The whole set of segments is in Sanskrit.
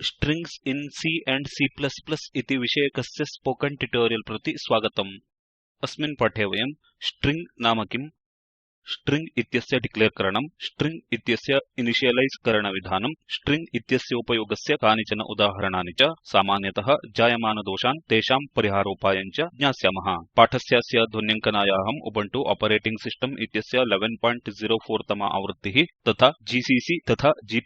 Strings in C and C++ इति विषयकस्य स्पोकन ट्युटोरियल प्रति स्वागतम्। अस्मिन् पाठे वयं स्ट्रिंग नाम किम्, स्ट्रिंग इत्यस्य डिक्लेयर करणं, स्ट्रिंग इत्यस्य इनिशियलाइज करणविधानं, स्ट्रिंग इत्यस्य उपयोगस्य कानिचन उदाहरणानि च सामान्यतः जायमानदोषान् तेषां परिहारोपायं च ज्ञास्यामः। पाठस्यास्य ध्वन्यङ्कनायाहम् उबुन्तु ऑपरेटिंग सिस्टम इत्यस्य 11.04 तमा आवृत्तिः तथा GCC तथा G++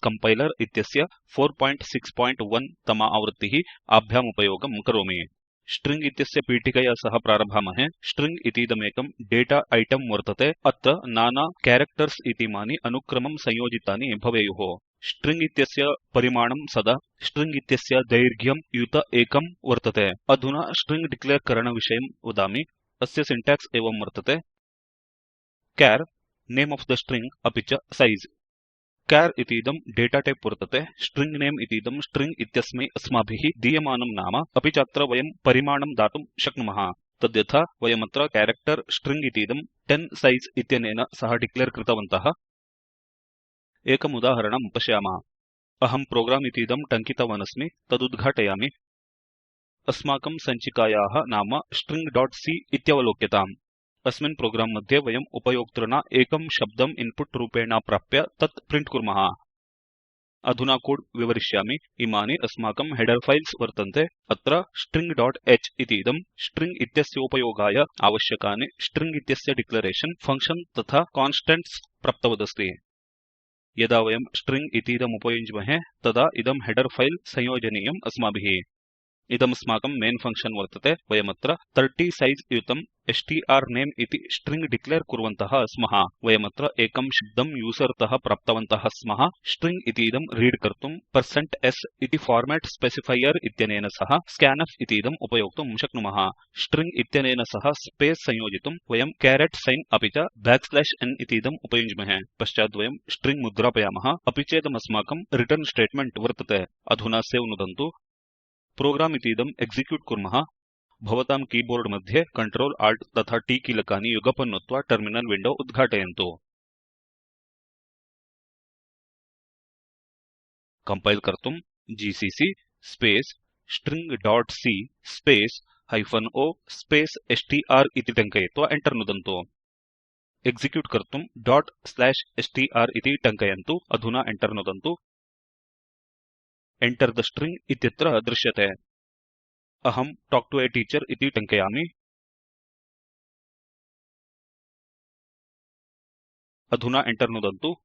कंपाइलर इत्यस्य 4.6.1 तमा आवृत्तिः आभ्यामुपयोगं करोमि। स्ट्रिंग इत्यस्य पीठिकया सह प्रारभामहे। स्ट्रिंग इतीदमेकं डेटा आइटम वर्तते। अत्र नाना कैरेक्टर्स् इतीमानि अनुक्रमं संयोजितानि भवेयुः। स्ट्रिंग इत्यस्य परिमाणं सदा स्ट्रिंग इत्यस्य दैर्घ्यं युत एकं वर्तते। अधुना स्ट्रिंग डिक्लेयर करणविषयं वदामि। अस्य सिंटैक्स एवं वर्तते। char name of the string अपि च साइज़। char इतीदं डेटा टाइप वर्तते। स्ट्रिंग नेम इतीदं स्ट्रिंग इत्यस्मै अस्माभिः दीयमानं नाम, अपि च अत्र वयं परिमाणं दातुं शक्नुमः। तद्यथा वयमत्र कैरेक्टर स्ट्रिंग इतीदं 10 साइज़ इत्यनेन सह डिक्लेयर कृतवन्तः। एकम् उदाहरणं पश्यामः। अहं प्रोग्राम इतीदं टङ्कितवान् अस्मि। तदुद्घाटयामि। अस्माकं सञ्चिकायाः नाम string.c इत्यवलोक्यताम्। अस्मिन् प्रोग्राम मध्ये वयम् उपयोक्तृणा एकं शब्दम् इन्पुट रूपेण प्राप्य तत् प्रिंट कुर्मः। अधुना कोड विवरिष्यामि। इमानि अस्माकं हेडर फाइल्स् वर्तन्ते। अत्र string.h इतीदं स्ट्रिंग इत्यस्य उपयोगाय आवश्यकानि स्ट्रिंग इत्यस्य डिक्लेरेशन, फंक्शन तथा कान्स्टेंट्स् प्राप्तवदस्ति। यदा वयं स्ट्रिंग इतीदम् उपयुञ्ज्महे तदा इदं हेडर फाइल संयोजनीयम् अस्माभिः। इदमस्माकं मेन फंक्शन वर्तते। वयमत्र 30 साइज़ युतं strname इति स्ट्रिंग डिक्लेयर कुर्वन्तः स्मः। वयमत्र एकं शब्दं यूजर तः प्राप्तवन्तः स्मः। स्ट्रिंग इतीदं रीड कर्तुं %s इति फॉर्मेट स्पेसिफायर इत्यनेन सह scanf इतीदम् उपयोक्तुं शक्नुमः। स्ट्रिंग इत्यनेन सह स्पेस संयोजितुं वयं $sign अपि च n इतीदम् उपयुञ्ज्महे। पश्चात् वयं स्ट्रिंग मुद्रापयामः। अपि चेदमस्माकं रिटर्न स्टेटमेंट वर्तते। अधुना सेव् नुदन्तु। प्रोग्राम इतीदं एक्सिक्यूट कुर्मः। भवतां कीबोर्ड मध्ये Ctrl Alt तथा T कीलकानि युगपन् नुत्त्वा टर्मिनल विंडो उद्घाटयन्तु। कंपाइल कर्तुं GCC space string.c space -o space str इति टङ्कयित्वा एंटर नुदन्तु। एक्सिक्यूट कर्तुं ./str इति टङ्कयन्तु। अधुना एंटर नुदन्तु। Enter the string इत्यत्र दृश्यते। अहं talk to a teacher इति टङ्कयामि। अधुना एंटर नुदन्तु।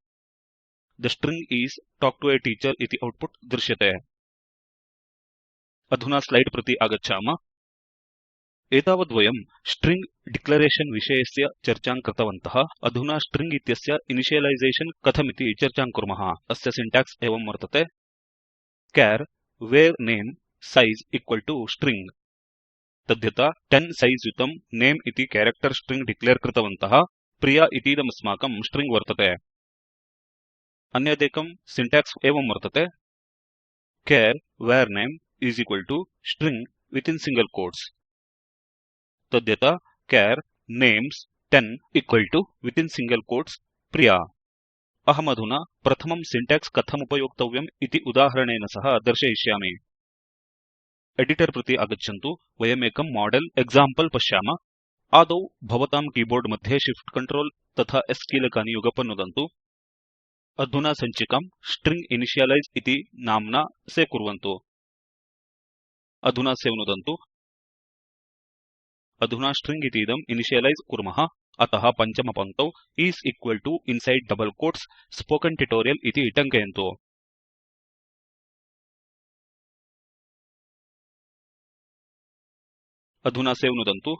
The string is talk to a teacher इति आउटपुट दृश्यते। अधुना स्लाइड प्रति आगच्छामः। एतावद् वयं स्ट्रिंग डिक्लेरेशन विषयस्य चर्चां कृतवन्तः। अधुना स्ट्रिंग इत्यस्य इनिशियलाइजेशन कथमिति चर्चां कुर्मः। अस्य सिंटैक्स एवं वर्तते। char where name size equal to string। तद्यथा 10 साइज़ युतं name इति कैरेक्टर स्ट्रिंग डिक्लेयर कृतवन्तः। प्रिया इतीदमस्माकं स्ट्रिंग वर्तते। अन्यदेकं सिंटैक्स एवं वर्तते। char where name is equal to string within single quotes। तद्यथा char names 10 equal to within single quotes प्रिया। अहमधुना प्रथमं सिंटैक्स कथमुपयोक्तव्यम् इति उदाहरणेन सह दर्शयिष्यामि। एडिटर प्रति आगच्छन्तु। वयमेकं मॉडेल एक्जाम्पल पश्यामः। आदौ भवतां कीबोर्ड मध्ये Shift Ctrl तथा S कीलकानि युगपन् नुदन्तु। अधुना सञ्चिकां स्ट्रिंग इनिशियलाइज इति नाम्ना सेव् कुर्वन्तु। अधुना सेव् नुदन्तु। अधुना स्ट्रिंग इतीदं इनिशियलाइज कुर्मः। अतः पञ्चमपङ्क्तौ is equal to inside double quotes spoken tutorial इति टङ्कयन्तु। अधुना सेव् नुदन्तु।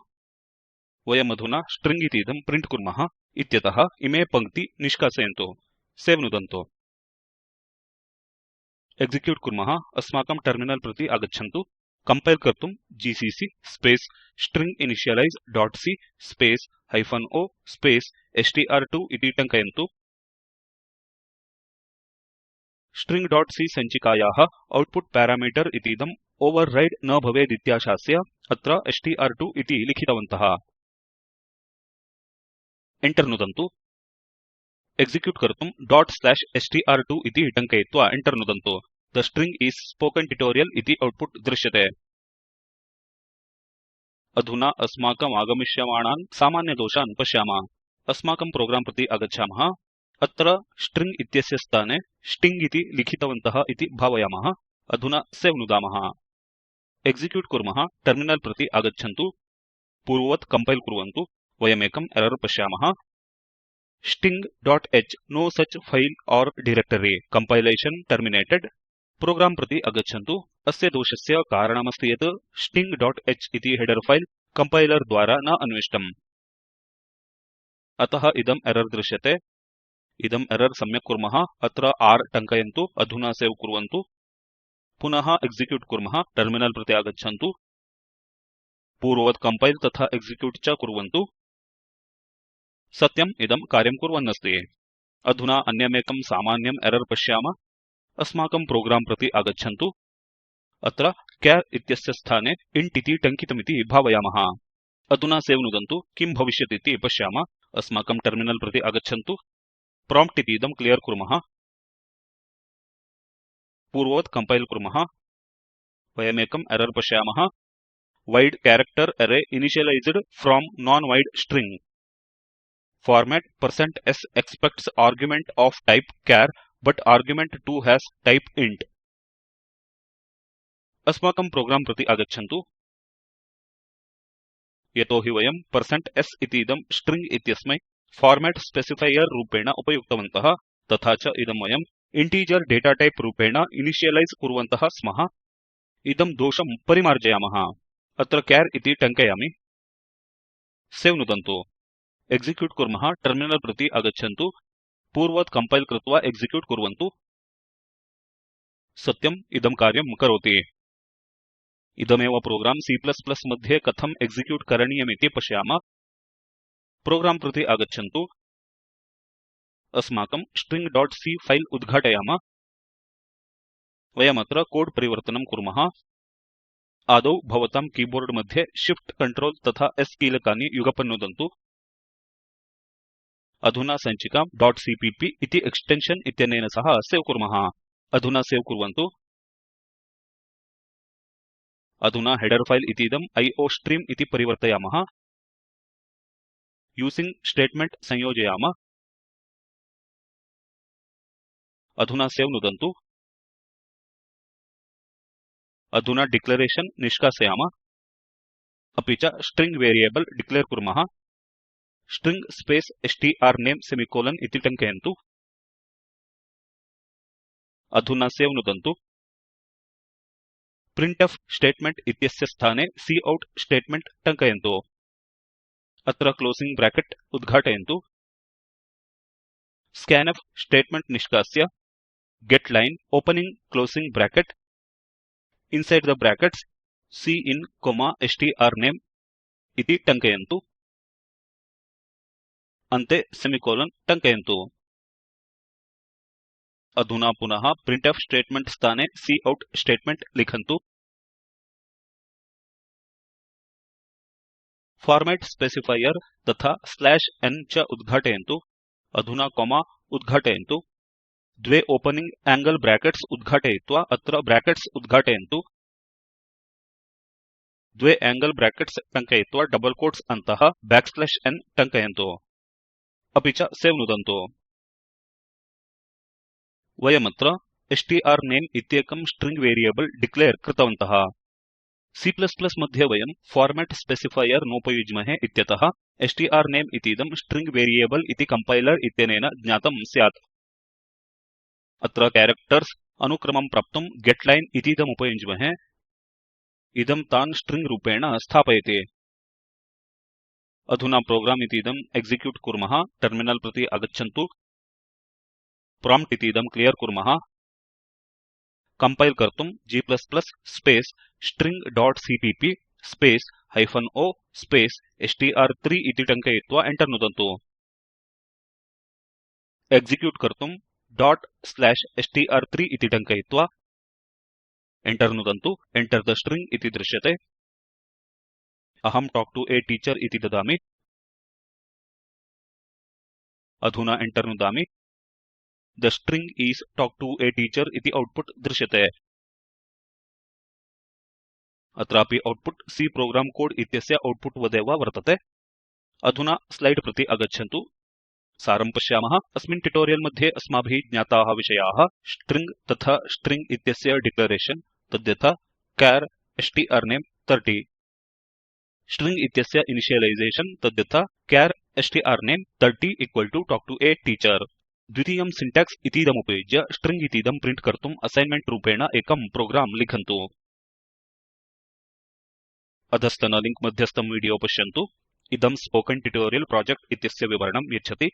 वयमधुना स्ट्रिंग इतीदं प्रिंट कुर्मः। इत्यतः इमे पङ्क्ति निष्कासयन्तु। सेव् नुदन्तु। एक्सिक्यूट कुर्मः। अस्माकं टर्मिनल प्रति आगच्छन्तु। कंपाइल कर्तुं GCC space string initialize .c space -o space str2 इति टङ्कयन्तु। string.c सञ्चिकायाः आउटपुट पैरामीटर इतीदं ओवरराइड न भवेदित्याशास्य अत्र str2 इति लिखितवन्तः। एंटर नुदन्तु। एक्सिक्यूट कर्तुं ./str2 इति टङ्कयित्वा एंटर नुदन्तु। The string is spoken tutorial इति आउटपुट दृश्यते। अधुना अस्माकम् आगमिष्यमाणान् सामान्यदोषान् पश्यामः। अस्माकं प्रोग्राम प्रति आगच्छामः। अत्र स्ट्रिंग इत्यस्य स्थाने स्टिंग इति लिखितवन्तः इति भावयामः। अधुना सवे नुदामः। एक्सिक्यूट कुर्मः। टर्मिनल प्रति आगच्छन्तु। पूर्ववत् कंपाइल कुर्वन्तु। वयमेकं एरर पश्यामः। sting.h no such file or directory compilation terminated। Program प्रति आगच्छन्तु। अस्य दोषस्य कारणमस्ति यत् sting.h इति हेडर फाइल कंपाइलर द्वारा न अन्विष्टम्। अतः इदं एरर दृश्यते। इदं एरर सम्यक् कुर्मः। अत्र r टङ्कयन्तु। अधुना सेव् कुर्वन्तु। पुनः एक्सिक्यूट कुर्मः। टर्मिनल प्रति आगच्छन्तु। पूर्ववत् कंपाइल तथा एक्सिक्यूट च कुर्वन्तु। सत्यम्, इदं कार्यं कुर्वन् अस्ति। अधुना अन्यमेकं सामान्यम् एरर पश्यामः। अस्माकं प्रोग्राम प्रति आगच्छन्तु। अत्र char इत्यस्य स्थाने int इति टङ्कितमिति भावयामः। अधुना सवे नुदन्तु। किं भविष्यति इति पश्यामः। अस्माकं टर्मिनल प्रति आगच्छन्तु। प्रॉम्प्ट् इतीदं क्लियर कुर्मः। पूर्ववत् कंपाइल कुर्मः। वयमेकं एरर पश्यामः। void character array initialized from non-void string format %s expects argument of type char but argument 2 has type int। अस्माकं प्रोग्राम प्रति आगच्छन्तु। यतोहि वयं %s इतीदं स्ट्रिंग इत्यस्मै फॉर्मेट स्पेसिफायर रूपेण उपयुक्तवन्तः, तथा च इदं वयं इंटिजर डेटा टाइप रूपेण इनिशियलाइज कुर्वन्तः स्मः। इदं दोषं परिमार्जयामः। अत्र char इति टङ्कयामि। सवे नुदन्तु। एक्सिक्यूट कुर्मः। टर्मिनल प्रति आगच्छन्तु। पूर्ववत् कंपाइल कृत्वा एक्सिक्यूट कुर्वन्तु। सत्यम्, इदं कार्यं करोति। इदमेव प्रोग्राम C++ मध्ये कथं एक्सिक्यूट करणीयमिति पश्यामः। प्रोग्राम प्रति आगच्छन्तु। अस्माकं string.c फाइल उद्घाटयामः। वयमत्र कोड परिवर्तनं कुर्मः। आदौ भवतां कीबोर्ड मध्ये Shift Ctrl तथा S कीलकानि युगपन् नुदन्तु। अधुना सञ्चिकां .cpp इति एक्सटेन्शन इत्यनेन सह सेव् कुर्मः। अधुना सेव् कुर्वन्तु। अधुना हेडर फाइल इतीदं iostream इति परिवर्तयामः। यूजिंग स्टेटमेंट संयोजयामः। अधुना सेव् नुदन्तु। अधुना डिक्लेरेशन निष्कासयामः। अपि च स्ट्रिंग वेरिएबल डिक्लेयर कुर्मः। स्ट्रिंग स्पेस strname सेमिकोलन इति टङ्कयन्तु। अधुना सेव् नुदन्तु। printf स्टेटमेंट इत्यस्य स्थाने cout स्टेटमेंट टङ्कयन्तु। अत्र क्लोजिंग ब्रैकेट उद्घाटयन्तु। scanf स्टेटमेंट निष्कास्य getLine opening closing bracket inside the brackets cin, strname इति टङ्कयन्तु। अन्ते सेमिकोलन टङ्कयन्तु। अधुना पुनः printf स्टेटमेंट स्थाने cout स्टेटमेंट लिखन्तु। फॉर्मेट स्पेसिफायर तथा /n च उद्घाटयन्तु। अधुना कोमा उद्घाटयन्तु। द्वे ओपनिंग एंगल ब्रैकेट्स उद्घाटयित्वा अत्र ब्रैकेट्स उद्घाटयन्तु। द्वे एंगल ब्रैकेट्स टङ्कयित्वा डबल कोट्स अन्तः \n टङ्कयन्तु। अपि च सेव् नुदन्तु। वयमत्र strname इत्येकं स्ट्रिंग वेरिएबल डिक्लेयर कृतवन्तः। C++ मध्ये वयं फॉर्मेट स्पेसिफायर नोपयुज्महे इत्यतः strname इतीदं स्ट्रिंग वेरिएबल इति कंपाइलर इत्यनेन ज्ञातं स्यात्। अत्र कैरेक्टर्स् अनुक्रमं प्राप्तुं getLine इतीदम् उपयुञ्ज्महे। इदं तान् स्ट्रिंग रूपेण स्थापयति। अधुना प्रोग्राम इतीदं एक्सिक्यूट कुर्मः। टर्मिनल प्रति आगच्छन्तु। प्रॉम्प्ट् इतीदं क्लियर कुर्मः। कंपाइल कर्तुं g++ space string.cpp space -o space str3 इति टङ्कयित्वा एंटर नुदन्तु। एक्सिक्यूट कर्तुं ./str3 इति टङ्कयित्वा एंटर नुदन्तु। Enter the string इति दृश्यते। अहं talk to a teacher इति ददामि। अधुना एंटर नुदामि। The string is talk to a teacher इति आउटपुट दृश्यते अत्रापि आउटपुट C प्रोग्राम कोड इत्यस्य आउटपुट वदेव वर्तते अधुना स्लाइड प्रति आगच्छन्तु सारं पश्यामः अस्मिन् ट्युटोरियल मध्ये अस्माभिः ज्ञाताः विषयाः स्ट्रिंग तथा स्ट्रिंग इत्यस्य डिक्लेरेशन तद्यथा char strname 30 स्ट्रिंग इत्यस्य इनिशियलाइजेशन तद्यथा char strname 30 equal to talk to a teacher द्वितीयं सिंटैक्स इतीदमुपयुज्य स्ट्रिंग इतीदं प्रिंट कर्तुं असाइनमेंट रूपेण एकं प्रोग्राम लिखन्तु अधस्तन लिंक मध्यस्थं वीडियो पश्यन्तु इदं स्पोकेन ट्यूटोरियल प्रोजेक्ट इत्यस्य विवरणं यच्छति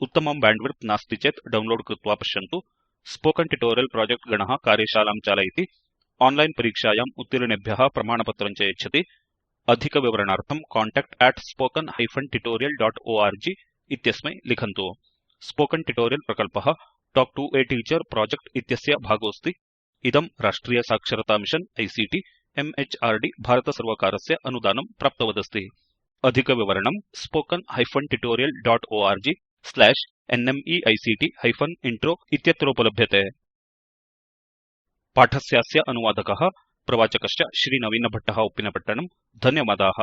उत्तमं बैंडविड्थ नास्ति चेत् डाउनलोड कृत्वा पश्यन्तु स्पोकेन ट्यूटोरियल प्रोजेक्ट गणः कार्यशालां चालयति ऑनलाइन परीक्षायाम् उत्तीर्णेभ्यः प्रमाणपत्रं च यच्छति अधिकविवरणार्थं contact@spoken-tutorial.org इत्यस्मै लिखन्तु स्पोकेन ट्यूटोरियल प्रकल्पः talk to a teacher project इत्यस्य भागोऽस्ति इदं राष्ट्रिय साक्षरता मिशन ICT MHRD भारतसर्वकारस्य अनुदानं प्राप्तवदस्ति अधिकविवरणं spoken-tutorial.org/nmeict-intro इत्यत्रोपलभ्यते पाठस्यास्य अनुवादकः प्रवाचकश्च श्रीनवीनभट्टः उप्पिनपट्टणम् धन्यवादाः